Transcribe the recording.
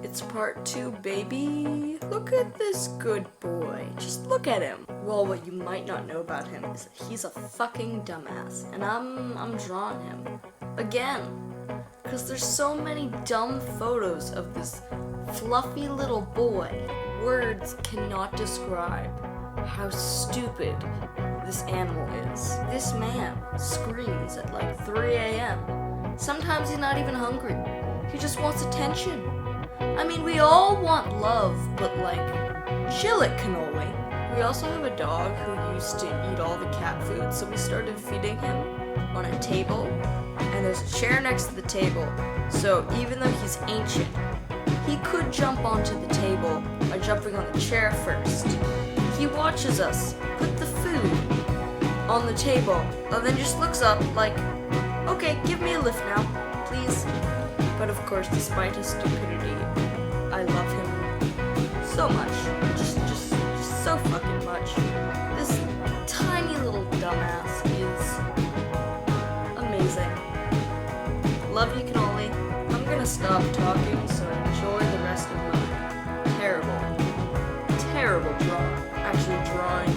It's part 2, baby. Look at this good boy. Just look at him. Well, what you might not know about him is that he's a fucking dumbass, and I'm drawing him again because there's so many dumb photos of this fluffy little boy. Words cannot describe how stupid this animal is. This man screams at like 3 a.m. Sometimes he's not even hungry. He just wants attention. I mean, we all want love, but like, chill it, cannoli. We also have a dog who used to eat all the cat food, so we started feeding him on a table, and there's a chair next to the table, so even though he's ancient, he could jump onto the table by jumping on the chair first. He watches us put the food on the table, and then just looks up like, okay, give me a lift now, please. But of course, despite his stupidity, I love him so much. Just so fucking much. This tiny little dumbass is amazing. Love you, cannoli. I'm gonna stop talking, so enjoy the rest of my terrible drawing. Actually, drawing